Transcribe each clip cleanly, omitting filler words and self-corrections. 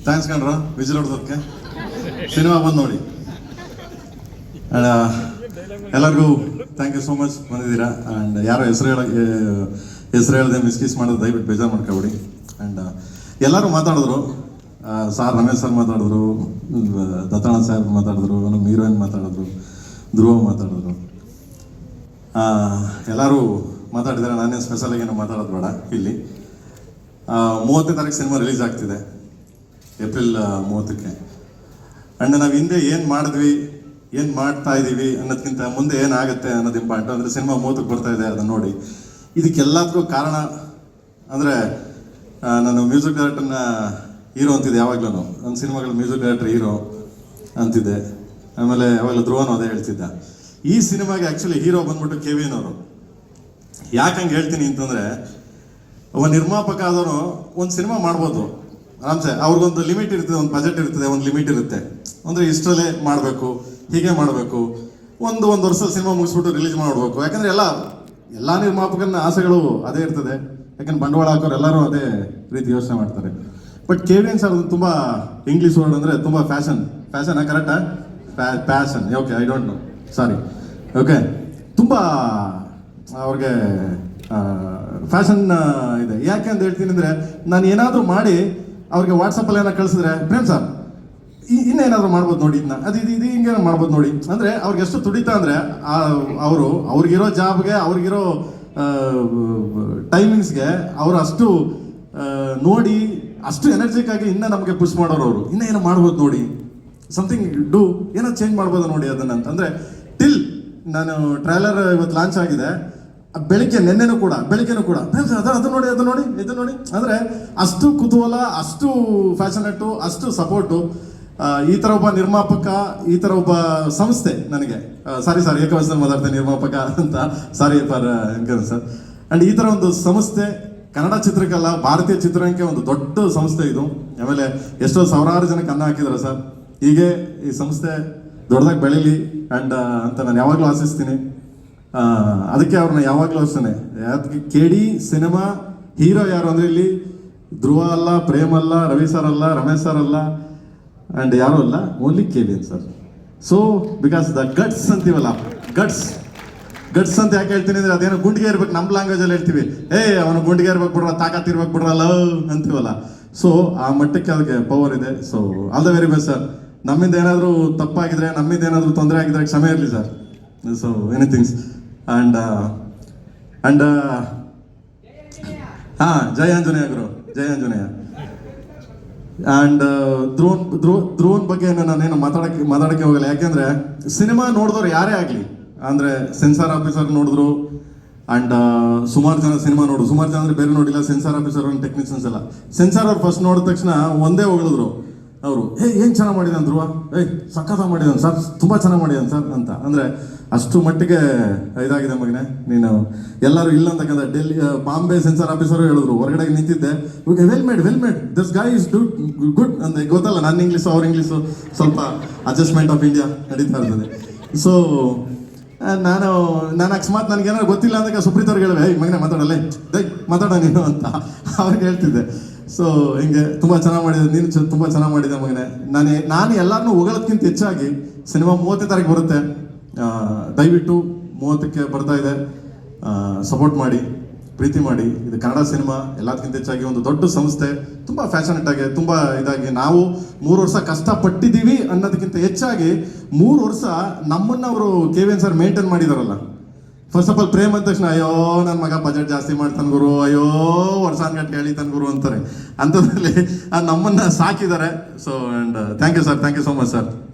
Thanks ಕಣ್ರ whistle ಹೊಡೆದಕ್ಕೆ. Cinema ಬಂದು ನೋಡಿ. ಎಲ್ಲರಿಗೂ ಥ್ಯಾಂಕ್ ಯು ಸೋ ಮಚ್ ಬಂದಿದ್ದೀರಾ. ಆ್ಯಂಡ್ ಯಾರೋ ಹೆಸರು ಹೇಳದೆ ಮಿಸ್ಕಿಸ್ ಮಾಡೋದು ದಯವಿಟ್ಟು ಬೇಜಾರು ಮಾಡ್ಕೊಬೇಡಿ. ಆ್ಯಂಡ್ ಎಲ್ಲರೂ ಮಾತಾಡಿದ್ರು. ಸಾರ್ ರಮೇಶ್ ಸರ್ ಮಾತಾಡಿದ್ರು, ದತ್ತಣ್ಣ ಸಾಹೇಬ್ ಮಾತಾಡಿದ್ರು, ನಮ್ಮ ಹೀರೋಯಿನ್ ಮಾತಾಡಿದ್ರು, ಧ್ರುವ ಮಾತಾಡಿದ್ರು, ಎಲ್ಲರೂ ಮಾತಾಡಿದ್ದಾರೆ. ನಾನೇನು ಸ್ಪೆಷಲಾಗಿ ಏನೋ ಮಾತಾಡೋದು ಬೇಡ. ಇಲ್ಲಿ 30ನೇ ತಾರೀಕು ಸಿನಿಮಾ ರಿಲೀಸ್ ಆಗ್ತಿದೆ, ಏಪ್ರಿಲ್ 30ಕ್ಕೆ. ಆ್ಯಂಡ್ ನಾವು ಹಿಂದೆ ಏನು ಮಾಡಿದ್ವಿ, ಏನು ಮಾಡ್ತಾ ಇದ್ದೀವಿ ಅನ್ನೋದಕ್ಕಿಂತ ಮುಂದೆ ಏನಾಗುತ್ತೆ ಅನ್ನೋದು ಇಂಪಾರ್ಟೆಂಟ್. ಅಂದರೆ ಸಿನಿಮಾ 30ಕ್ಕೆ ಬರ್ತಾ ಇದೆ, ಅದನ್ನು ನೋಡಿ. ಇದಕ್ಕೆಲ್ಲದಕ್ಕೂ ಕಾರಣ ಅಂದರೆ ನಾನು ಮ್ಯೂಸಿಕ್ ಡೈರೆಕ್ಟರ್ನ ಹೀರೋ ಅಂತಿದ್ದೆ ಯಾವಾಗಲೂ. ನನ್ನ ಸಿನಿಮಾಗಳ ಮ್ಯೂಸಿಕ್ ಡೈರೆಕ್ಟರ್ ಹೀರೋ ಅಂತಿದ್ದೆ. ಆಮೇಲೆ ಯಾವಾಗಲೂ ಧ್ರುವನು ಅದೇ ಹೇಳ್ತಿದ್ದ. ಈ ಸಿನಿಮಾಗೆ ಆ್ಯಕ್ಚುಲಿ ಹೀರೋ ಬಂದ್ಬಿಟ್ಟು KVN ಅವರು. ಯಾಕೆ ಹಂಗೆ ಹೇಳ್ತೀನಿ ಅಂತಂದರೆ, ಒಬ್ಬ ನಿರ್ಮಾಪಕ ಆದವರು ಒಂದು ಸಿನಿಮಾ ಮಾಡ್ಬೋದು ಆರಾಮ್ಸೆ. ಅವ್ರಿಗೊಂದು ಲಿಮಿಟ್ ಇರ್ತದೆ, ಒಂದು ಬಜೆಟ್ ಇರ್ತದೆ, ಒಂದು ಲಿಮಿಟ್ ಇರುತ್ತೆ. ಅಂದರೆ ಇಷ್ಟರಲ್ಲೇ ಮಾಡಬೇಕು, ಹೀಗೆ ಮಾಡಬೇಕು, ಒಂದು ವರ್ಷ ಸಿನಿಮಾ ಮುಗಿಸ್ಬಿಟ್ಟು ರಿಲೀಸ್ ಮಾಡಬೇಕು. ಯಾಕಂದರೆ ಎಲ್ಲ ನಿರ್ಮಾಪಕನ ಆಸೆಗಳು ಅದೇ ಇರ್ತದೆ. ಯಾಕಂದ್ರೆ ಬಂಡವಾಳ ಹಾಕೋರು ಎಲ್ಲರೂ ಅದೇ ರೀತಿ ಯೋಚನೆ ಮಾಡ್ತಾರೆ. ಬಟ್ KVN ಸರ್ ತುಂಬ ಇಂಗ್ಲೀಷ್ ವರ್ಡ್ ಅಂದರೆ ತುಂಬ ಫ್ಯಾಷನ್ ಕರೆಕ್ಟಾ? Passion, okay, I don't know, sorry, okay. ತುಂಬ ಅವ್ರಿಗೆ ಫ್ಯಾಷನ್ ಇದೆ. ಯಾಕೆ ಅಂತ ಹೇಳ್ತೀನಿ ಅಂದರೆ, ನಾನು ಏನಾದರೂ ಮಾಡಿ ಅವ್ರಿಗೆ ವಾಟ್ಸಪ್ಪಲ್ಲಿ ಏನೋ ಕಳಿಸಿದ್ರೆ, ಪ್ರೇಮ್ ಸರ್ ಇನ್ನೇನಾದರೂ ಮಾಡ್ಬೋದು ನೋಡಿ, ಇದನ್ನ ಇದು ಹಿಂಗೇನೋ ಮಾಡ್ಬೋದು ನೋಡಿ ಅಂದರೆ ಅವ್ರಿಗೆ ಎಷ್ಟು ತುಡಿತಾ ಅಂದರೆ ಅವ್ರಿಗಿರೋ ಜಾಬ್ಗೆ, ಅವ್ರಿಗಿರೋ ಟೈಮಿಂಗ್ಸ್ಗೆ ಅವರು ಅಷ್ಟು ನೋಡಿ, ಅಷ್ಟು ಎನರ್ಜಿಕ್ ಆಗಿ ಇನ್ನೂ ನಮಗೆ ಪುಷ್ ಮಾಡೋರು. ಅವರು ಇನ್ನೂ ಏನೋ ಮಾಡ್ಬೋದು ನೋಡಿ, ಸಮಥಿಂಗ್ ಡೂ, ಏನೋ ಚೇಂಜ್ ಮಾಡ್ಬೋದು ನೋಡಿ ಅದನ್ನು ಅಂತಂದರೆ. ಟಿಲ್ ನಾನು ಟ್ರೈಲರ್ ಇವತ್ತು ಲಾಂಚ್ ಆಗಿದೆ, ನೆನ್ನೆನೂ ಕೂಡ ಅದು ನೋಡಿ ಅಂದರೆ ಅಷ್ಟು ಕುತೂಹಲ, ಅಷ್ಟು ಫ್ಯಾಷನೇಟು, ಅಷ್ಟು ಸಪೋರ್ಟು. ಈ ಥರ ಒಬ್ಬ ನಿರ್ಮಾಪಕ, ಈ ಥರ ಒಬ್ಬ ಸಂಸ್ಥೆ ನನಗೆ, ಸಾರಿ ಏಕವಚನ ಮಾತಾಡ್ತೇನೆ ನಿರ್ಮಾಪಕ ಅಂತ, sorry for encourage sir. And ಈ ಥರ ಒಂದು ಸಂಸ್ಥೆ ಕನ್ನಡ ಚಿತ್ರಕ್ಕಲ್ಲ, ಭಾರತೀಯ ಚಿತ್ರರಂಗಕ್ಕೆ ಒಂದು ದೊಡ್ಡ ಸಂಸ್ಥೆ ಇದು. ಆಮೇಲೆ ಎಷ್ಟೋ ಸಾವಿರಾರು ಜನಕ್ಕೆ ಅನ್ನ ಹಾಕಿದ್ದಾರೆ ಸರ್. ಹೀಗೆ ಈ ಸಂಸ್ಥೆ ದೊಡ್ಡದಾಗಿ ಬೆಳೀಲಿ ಆ್ಯಂಡ್ ಅಂತ ನಾನು ಯಾವಾಗಲೂ ಆಶಿಸ್ತೀನಿ. ಅದಕ್ಕೆ ಅವ್ರನ್ನ ಯಾವಾಗಲೂ ಅಷ್ಟೇ. ಅದಕ್ಕೆ KD ಸಿನಿಮಾ ಹೀರೋ ಯಾರು ಅಂದರೆ ಇಲ್ಲಿ ಧ್ರುವ ಅಲ್ಲ, ಪ್ರೇಮ್ ಅಲ್ಲ, ರವಿ ಸರ್ ಅಲ್ಲ, ರಮೇಶ್ ಸರ್ ಅಲ್ಲ, ಆ್ಯಂಡ್ ಯಾರೂ ಅಲ್ಲ, only KVN sir. So because the guts ಅಂತೀವಲ್ಲ, ಗಟ್ಸ್ ಅಂತ ಯಾಕೆ ಹೇಳ್ತೀನಿ ಅಂದರೆ, ಅದೇನೋ ಗುಂಡಿಗೆ ಇರ್ಬೇಕು, ನಮ್ಮ ಲ್ಯಾಂಗ್ವೇಜಲ್ಲಿ ಹೇಳ್ತೀವಿ, ಅವನು ಗುಂಡಿಗೆ ಇರ್ಬೇಕು ಬಿಡ್ರ, ತಾಕತ್ ಇರ್ಬೇಕು ಬಿಡ್ರ, ಲವ್ ಅಂತೀವಲ್ಲ. ಸೊ ಆ ಮಟ್ಟಕ್ಕೆ ಅದಕ್ಕೆ ಪವರ್ ಇದೆ. So all the very best sir. ನಮ್ಮಿಂದ ಏನಾದರೂ ತಪ್ಪಾಗಿದ್ರೆ, ನಮ್ಮಿಂದ ಏನಾದರೂ ತೊಂದರೆ ಆಗಿದ್ರೆ ಕ್ಷಮೆ ಇರಲಿ ಸರ್. ಸೊ ಎನಿಥಿಂಗ್ಸ್ ಆ್ಯಂಡ್ ಜಯ ಆಂಜನೇಯ ಗುರು, ಜಯ ಆಂಜನೇಯ. ಆ್ಯಂಡ್ ಧ್ರುವನ್ ಬಗ್ಗೆ ನಾನೇನು ಮಾತಾಡೋಕ್ಕೆ ಹೋಗಲ್ಲ. ಯಾಕೆಂದರೆ ಸಿನಿಮಾ ನೋಡಿದವ್ರು ಯಾರೇ ಆಗಲಿ, ಅಂದರೆ ಸೆನ್ಸಾರ್ ಆಫೀಸರ್ ನೋಡಿದ್ರು, ಆ್ಯಂಡ್ ಸುಮಾರು ಜನ ಸಿನಿಮಾ ಸುಮಾರು ಜನ ಅಂದರೆ ಬೇರೆ ನೋಡಿಲ್ಲ, ಸೆನ್ಸಾರ್ ಆಫೀಸರ್ ಒಂದು ಟೆಕ್ನಿಷಿಯನ್ಸ್ ಎಲ್ಲ. ಸೆನ್ಸಾರ್ ಅವ್ರು ಫಸ್ಟ್ ನೋಡಿದ ತಕ್ಷಣ ಒಂದೇ ಹೊಗಳಿದ್ರು ಅವರು, ಏನು ಚೆನ್ನಾಗಿ ಮಾಡಿದಾನೆ ಧ್ರುವ, ಸಖತ್ತಾಗಿ ಮಾಡಿದಾನೆ ಸರ್, ತುಂಬ ಚೆನ್ನಾಗಿ ಮಾಡಿದಾನೆ ಸರ್ ಅಂತ. ಅಂದರೆ ಅಷ್ಟು ಮಟ್ಟಿಗೆ ಇದಾಗಿದೆ ಮಗನೇ ನೀನು. ಎಲ್ಲರೂ ಇಲ್ಲ ಅಂತಕ್ಕಂಥ ಡೆಲ್ಲಿ, ಬಾಂಬೆ ಸೆನ್ಸಾರ್ ಆಫೀಸರು ಹೇಳಿದ್ರು, ಹೊರಗಡೆ ನಿಂತಿದ್ದೆ, well made this guy is good ಅಂತ. ಗೊತ್ತಲ್ಲ, ನನ್ನ ಇಂಗ್ಲೀಷು ಅವ್ರ ಇಂಗ್ಲೀಷು ಸ್ವಲ್ಪ ಅಡ್ಜಸ್ಟ್ಮೆಂಟ್ ಆಫ್ ಇಂಡಿಯಾ ನಡೀತಾ ಇರ್ತದೆ. ಸೊ ನಾನು ಅಕಸ್ಮಾತ್ ನನಗೇನಾದ್ರು ಗೊತ್ತಿಲ್ಲ ಅಂದಾಗ ಸುಪ್ರೀತ್ ಅವ್ರಿಗೆ ಹೇಳಿದೆ, ಮಗನೇ ಮಾತಾಡಲ್ಲ, ಮಾತಾಡೋ ನೀನು ಅಂತ ಅವ್ರಿಗೆ ಹೇಳ್ತಿದ್ದೆ. ಸೊ ಹಿಂಗೆ ತುಂಬ ಚೆನ್ನಾಗಿ ಮಾಡಿದೆ, ನೀನು ತುಂಬ ಚೆನ್ನಾಗಿ ಮಾಡಿದೆ ಮಗನೇ. ನಾನು ಎಲ್ಲರನ್ನೂ ಹೊಗಳೋದ್ಕಿಂತ ಹೆಚ್ಚಾಗಿ ಸಿನಿಮಾ 30ನೇ ತಾರೀಕು ಬರುತ್ತೆ, ದಯವಿಟ್ಟು 30ಕ್ಕೆ ಬರ್ತಾ ಇದೆ, ಸಪೋರ್ಟ್ ಮಾಡಿ, ಪ್ರೀತಿ ಮಾಡಿ. ಇದು ಕನ್ನಡ ಸಿನಿಮಾ ಎಲ್ಲದಕ್ಕಿಂತ ಹೆಚ್ಚಾಗಿ ಒಂದು ದೊಡ್ಡ ಸಂಸ್ಥೆ, ತುಂಬ ಫ್ಯಾಷನೇಟ್ ಆಗಿ, ತುಂಬ ಇದಾಗಿ. ನಾವು 3 ವರ್ಷ ಕಷ್ಟಪಟ್ಟಿದ್ದೀವಿ ಅನ್ನೋದಕ್ಕಿಂತ ಹೆಚ್ಚಾಗಿ 3 ವರ್ಷ ನಮ್ಮನ್ನು ಅವರು KVN ಸರ್ ಮೇಂಟೈನ್ ಮಾಡಿದಾರಲ್ಲ. ಫಸ್ಟ್ ಆಫ್ ಆಲ್ ಪ್ರೇಮ್ ಅಂದ ತಕ್ಷಣ, ಅಯ್ಯೋ ನನ್ನ ಮಗ ಬಜೆಟ್ ಜಾಸ್ತಿ ಮಾಡ್ತಾನೆ ಗುರು, ಅಯ್ಯೋ ವರ್ಷಾನ್ಗಟ್ಟೆ ಹೇಳಿತಾನೆ ಗುರು ಅಂತಾರೆ. ಅಂಥದ್ರಲ್ಲಿ ನಮ್ಮನ್ನು ಸಾಕಿದ್ದಾರೆ. So and thank you so much sir.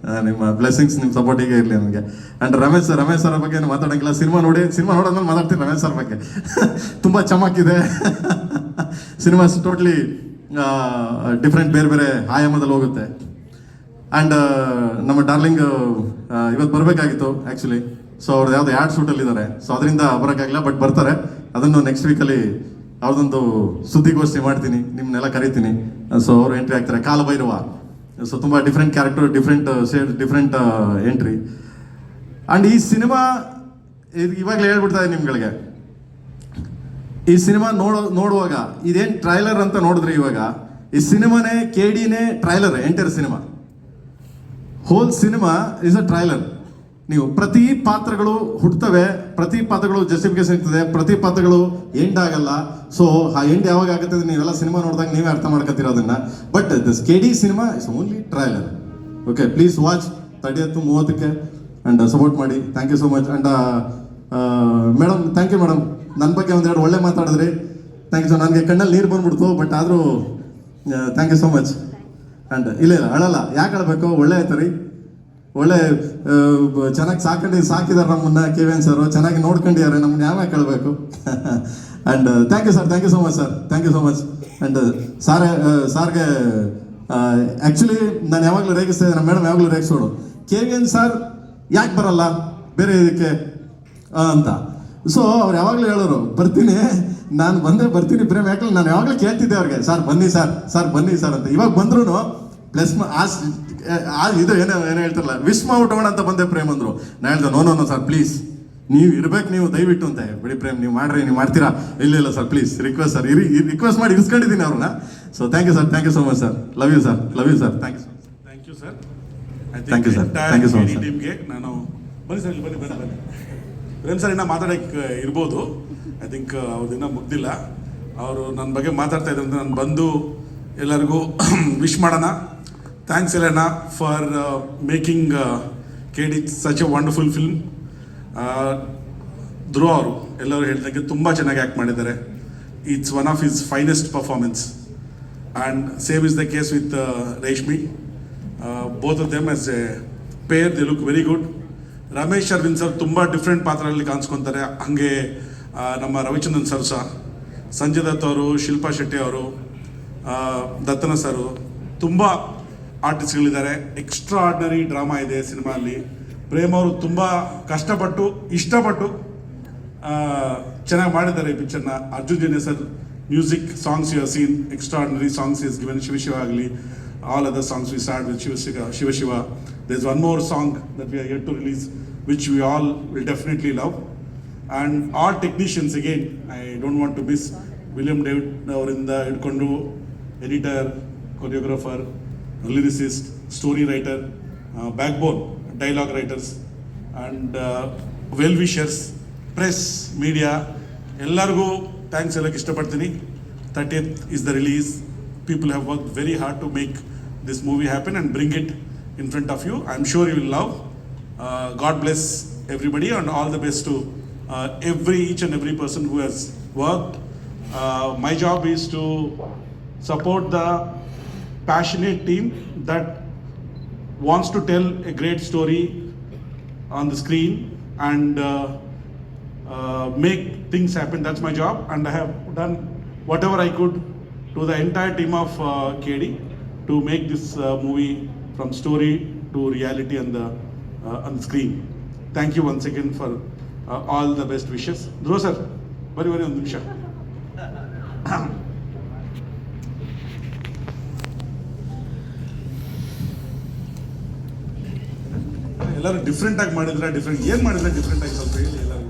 ನಿಮ್ಮ ಬ್ಲೆಸ್ಸಿಂಗ್ಸ್, ನಿಮ್ಮ ಸಪೋರ್ಟ್ ಹೀಗೆ ಇರಲಿ ನನಗೆ. ಆ್ಯಂಡ್ ರಮೇಶ್ ಸರ್ ಬಗ್ಗೆ ಏನು ಮಾತಾಡೋಂಗಿಲ್ಲ. ಸಿನಿಮಾ ನೋಡೋದ್ಮೇಲೆ ಮಾತಾಡ್ತೀನಿ ರಮೇಶ್ ಸರ್ ಬಗ್ಗೆ. ತುಂಬ ಚಮಕಿದೆ ಸಿನಿಮಾ, ಟೋಟ್ಲಿ ಡಿಫ್ರೆಂಟ್, ಬೇರೆ ಆಯಾಮದಲ್ಲಿ ಹೋಗುತ್ತೆ. ಆ್ಯಂಡ್ ನಮ್ಮ ಡಾರ್ಲಿಂಗ್ ಇವತ್ತು ಬರಬೇಕಾಗಿತ್ತು ಆ್ಯಕ್ಚುಲಿ. ಸೊ ಅವ್ರದ್ದು ಯಾವುದೋ ಆ್ಯಡ್ ಶೂಟಲ್ಲಿದ್ದಾರೆ, ಸೊ ಅದರಿಂದ ಬರೋಕ್ಕಾಗಿಲ್ಲ, ಬಟ್ ಬರ್ತಾರೆ. ಅದನ್ನು ನೆಕ್ಸ್ಟ್ ವೀಕಲ್ಲಿ ಅವ್ರದ್ದೊಂದು ಸುದ್ದಿಗೋಷ್ಠಿ ಮಾಡ್ತೀನಿ, ನಿಮ್ಮನ್ನೆಲ್ಲ ಕರಿತೀನಿ. ಸೊ ಅವರು ಎಂಟ್ರಿ ಆಗ್ತಾರೆ, ಕಾಲಭೈರವ. ಸೊ ತುಂಬ different character, different shade, different entry. And ಈ ಸಿನಿಮಾ ಇವಾಗಲೇ ಹೇಳ್ಬಿಡ್ತಾ ಇದೆ ನಿಮ್ಗಳಿಗೆ, ಈ ಸಿನಿಮಾ ನೋಡುವಾಗ ಇದೇನು ಟ್ರೈಲರ್ ಅಂತ ನೋಡಿದ್ರೆ, ಇವಾಗ ಈ ಸಿನಿಮಾನೇ KDನೇ trailer, entire cinema, whole cinema is a trailer. ನೀವು ಪ್ರತಿ ಪಾತ್ರಗಳು ಹುಡ್ತವೆ, ಪ್ರತಿ ಪಾತ್ರಗಳು ಜಸ್ಟಿಫಿಕೇಶನ್ ಇರ್ತದೆ, ಪ್ರತಿ ಪಾತ್ರಗಳು ಎಂಡ್ ಆಗಲ್ಲ. ಸೊ ಆ ಎಂಡ್ ಯಾವಾಗ ಆಗುತ್ತೆ ನೀವೆಲ್ಲ ಸಿನಿಮಾ ನೋಡಿದಾಗ ನೀವೇ ಅರ್ಥ ಮಾಡ್ಕೊತಿರೋದನ್ನ. But this KD cinema is only trailer. Okay, please watch 30ಕ್ಕೆ ಆ್ಯಂಡ್ ಸಪೋರ್ಟ್ ಮಾಡಿ. Thank you so much. And madam, thank you madam, ನನ್ನ ಬಗ್ಗೆ ಒಂದೆರಡು ಒಳ್ಳೆ ಮಾತಾಡಿದ್ರಿ. Thank you. ಸೊ ನನಗೆ ಕಣ್ಣಲ್ಲಿ ನೀರು ಬಂದ್ಬಿಡ್ತು, ಬಟ್ ಆದರೂ thank you so much. And ಇಲ್ಲ ಅಳಲ್ಲ, ಯಾಕೆ ಅಳಬೇಕು, ಒಳ್ಳೆ ಆಯ್ತು ರೀ, ಒಳ್ಳೆ ಚೆನ್ನಾಗಿ ಸಾಕಿದಾರೆ ನಮ್ಮನ್ನ. KVN ಸರ್ ಚೆನ್ನಾಗಿ ನೋಡ್ಕೊಂಡಿದ್ದಾರೆ ನಮ್ಮನ್ನ, ಯಾವಾಗ ಕೇಳಬೇಕು. And thank you sir, thank you so much sir, thank you so much. And ಸಾರ್ಗೆ ಆ್ಯಕ್ಚುಲಿ ನಾನು ಯಾವಾಗಲೂ ರೇಗಿಸ್ತಾ ಇದ್ದೆ, ನಮ್ಮ ಮೇಡಮ್ ಯಾವಾಗಲೂ ರೇಗಿಸೋಡು, KVN ಸರ್ ಯಾಕೆ ಬರಲ್ಲ ಬೇರೆ ಇದಕ್ಕೆ ಅಂತ. ಸೊ ಅವ್ರು ಯಾವಾಗಲೂ ಹೇಳೋರು, ನಾನು ಬರ್ತೀನಿ ಪ್ರೇಮ್. ಯಾಕಂದ್ರೆ ನಾನು ಯಾವಾಗಲೂ ಕೇಳ್ತಿದ್ದೆ ಅವ್ರಿಗೆ, ಸರ್ ಬನ್ನಿ ಸರ್ ಬನ್ನಿ ಸರ್ ಅಂತ. ಇವಾಗ ಬಂದ್ರು ಪ್ಲಸ್ ಇದು ಏನೋ ಹೇಳ್ತಾರಲ್ಲ, ವಿಶ್ ಮಾಡ್ಬಿಟ್ಟೋಣ ಅಂತ ಬಂದೆ ಪ್ರೇಮ್ ಅಂದ್ರು. ನಾನು ಹೇಳ್ದೆ ನೋ ಸರ್ ಪ್ಲೀಸ್, ನೀವು ಇರ್ಬೇಕು, ನೀವು ದಯವಿಟ್ಟು ಅಂತ. ಬಿಡಿ ಪ್ರೇಮ್, ನೀವು ಮಾಡ್ತೀರಾ? ಇಲ್ಲ sir please, request sir, request ಮಾಡಿ ಇರಿಸ್ಕೊಂಡಿದ್ದೀನಿ ಅವ್ರನ್ನ. So thank you sir, thank you so much sir, love you sir, thank you. Thank you sir, thank you sir, thank you so much. ಟೀಮ್ಗೆ ನಾನು ಬನ್ನಿ ಸರ್, ಬನ್ನಿ ಪ್ರೇಮ್ ಸರ್ ಇನ್ನೂ ಮಾತಾಡೋಕ್ಕೆ ಇರ್ಬೋದು. ಐ ಥಿಂಕ್ ಅವ್ರದಿನ್ನ ಮುಗ್ದಿಲ್ಲ. ಅವರು ನನ್ನ ಬಗ್ಗೆ ಮಾತಾಡ್ತಾ ಇದ್ರು ಅಂತ ನಾನು ಬಂದು ಎಲ್ಲರಿಗೂ ವಿಶ್ ಮಾಡೋಣ. Thanks Elena for making KD such a wonderful film. Dhruva ಅವರು ಎಲ್ಲರೂ ಹೇಳ್ದಂಗೆ ತುಂಬ ಚೆನ್ನಾಗಿ ಆ್ಯಕ್ಟ್ ಮಾಡಿದ್ದಾರೆ. It's one of his finest performance. And same is the case with Reshmi. Both of them as a pair they look very good. Ramesh Aravind sir ತುಂಬ different ಪಾತ್ರಗಳಲ್ಲಿ ಕಾಣಿಸ್ಕೊತಾರೆ. ಹಾಗೆ ನಮ್ಮ ರವಿಚಂದ್ರನ್ ಸರ್ ಸಹ, ಸಂಜಯ್ ದತ್ ಅವರು, ಶಿಲ್ಪಾ ಶೆಟ್ಟಿ ಅವರು, ದತ್ತನ ಸರು, ತುಂಬ ಆರ್ಟಿಸ್ಟ್ಗಳಿದ್ದಾರೆ. ಎಕ್ಸ್ಟ್ರಾ ಆರ್ಡಿನರಿ ಡ್ರಾಮಾ ಇದೆ ಸಿನಿಮಾಲ್ಲಿ. ಪ್ರೇಮ್ ಅವರು ತುಂಬ ಕಷ್ಟಪಟ್ಟು ಇಷ್ಟಪಟ್ಟು ಚೆನ್ನಾಗಿ ಮಾಡಿದ್ದಾರೆ ಈ ಪಿಕ್ಚರ್ನ. Arjun Janya sir music, songs you have seen, extraordinary songs is given. Shiva ಆಗಲಿ, all other songs we start with Shiva. There's one more song that we are yet to release, which we all will definitely love. And all technicians, again, I don't want to miss William David ಅವರಿಂದ ಹಿಡ್ಕೊಂಡು editor, choreographer, lyricist, story writer, backbone, dialogue writers, and well-wishers, press, media, ಎಲ್ಲರಿಗೂ thanks ಹೇಳೋಕ್ಕೆ ಇಷ್ಟಪಡ್ತೀನಿ. 30th is the release. People have worked very hard to make this movie happen and bring it in front of you. I'm sure you will love. God bless everybody and all the best to each and every person who has worked. My job is to support the passionate team that wants to tell a great story on the screen and make things happen. That's my job, and I have done whatever I could to the entire team of KD to make this movie from story to reality on the screen. Thank you once again for all the best wishes. Dhruv sir, very ಒಂದು ನಿಮಿಷ. ಎಲ್ಲರೂ ಡಿಫ್ರೆಂಟಾಗಿ ಮಾಡಿದ್ರೆ ಏನು ಮಾಡಿದ್ರೆ ಡಿಫ್ರೆಂಟಾಗಿ ಸ್ವಲ್ಪ ಹೇಳಿ. ಎಲ್ಲರೂ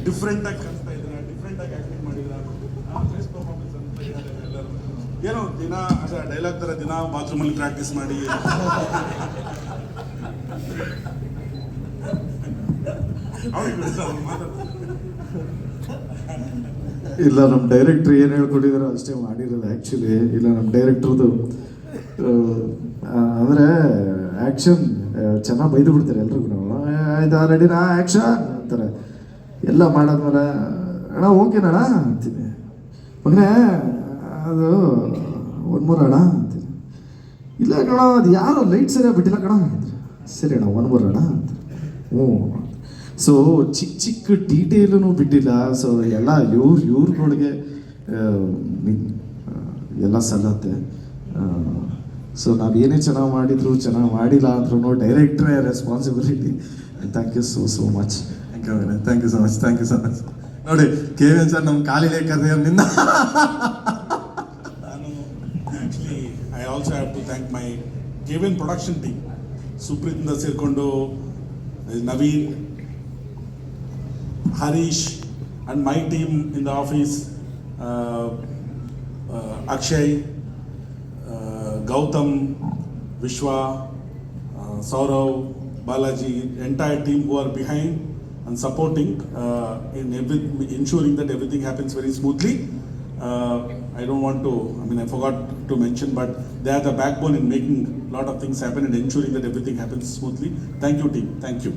ಡಿಫ್ರೆಂಟಾಗಿ ಕಾಣಿಸ್ತಾ ಇದ್ರೆ, ಡಿಫ್ರೆಂಟಾಗಿ ಆ್ಯಕ್ಟಿಂಗ್ ಮಾಡಿದ್ರೆ, ಪರ್ಫಾರ್ಮೆನ್ಸ್ ಅಂತ ಹೇಳಿದ್ದಾರೆ ಎಲ್ಲರೂ. ಏನೋ ದಿನ ಅದೇ ಡೈಲಾಗ್ ಥರ ದಿನ ಬಾತ್ರೂಮಲ್ಲಿ ಪ್ರಾಕ್ಟೀಸ್ ಮಾಡಿ ಇಲ್ಲ, ನಮ್ಮ ಡೈರೆಕ್ಟ್ರ್ ಏನು ಹೇಳ್ಕೊಟ್ಟಿದಾರೋ ಅಷ್ಟೇ ಮಾಡಿರೋದು ಆ್ಯಕ್ಚುಲಿ. ಇಲ್ಲ, ನಮ್ಮ ಡೈರೆಕ್ಟ್ರದ್ದು ಅಂದರೆ ಆ್ಯಕ್ಷನ್ ಚೆನ್ನಾಗಿ ಬೈದು ಬಿಡ್ತಾರೆ ಎಲ್ರಿಗೂ. ಆಯ್ತು ರೆಡಿನಾ ಆ್ಯಕ್ಷನ್ ಅಂತಾರೆ. ಎಲ್ಲ ಮಾಡಾದ್ಮೇಲೆ ಅಣ್ಣ ಓಕೆನಣ್ಣ ಅಂತೀನಿ. ಮಗನೇ ಅದು ಒಂದು ಮೂರು ಅಣ್ಣ ಅಂತೀನಿ. ಇಲ್ಲ ಕಣ, ಅದು ಯಾರೋ ಲೈಟ್ ಸರಿಯಾಗಿ ಬಿಟ್ಟಿಲ್ಲ ಕಣ ಅಂತಾರೆ. ಸರಿ ಅಣ್ಣ ಒಂದು ಮೂರು ಅಣ್ಣ ಅಂತಾರೆ. ಹ್ಞೂ. ಸೊ ಚಿಕ್ಕ ಡೀಟೇಲೂ ಬಿಟ್ಟಿಲ್ಲ. ಸೊ ಎಲ್ಲ ಇವ್ರುಗಳಿಗೆ ಎಲ್ಲ ಸಲ್ಲತ್ತೆ. ಸೊ ನಾವೇನೇ ಚೆನ್ನಾಗಿ ಮಾಡಿದ್ರು, ಚೆನ್ನಾಗಿ ಮಾಡಿಲ್ಲ ಅಂದ್ರೂ ಡೈರೆಕ್ಟ್ರೇ responsibility. Thank you so much. Thank you so much. ನೋಡಿ KVN ಸರ್ ನಮ್ಮ ಕಾಲಿಗೆ ಕರೆದ ನಿನ್ನ. Actually I also have to thank my KVN production team. ಸುಪ್ರೀತಿಂದ ಸೇರಿಕೊಂಡು Naveen, Harish and my team in the office, Akshay, Gautam, Vishwa, Saurav, Balaji, entire team who are behind and supporting ensuring that everything happens very smoothly. I don't want to, I forgot to mention, but they are the backbone in making a lot of things happen and ensuring that everything happens smoothly. Thank you, team. Thank you.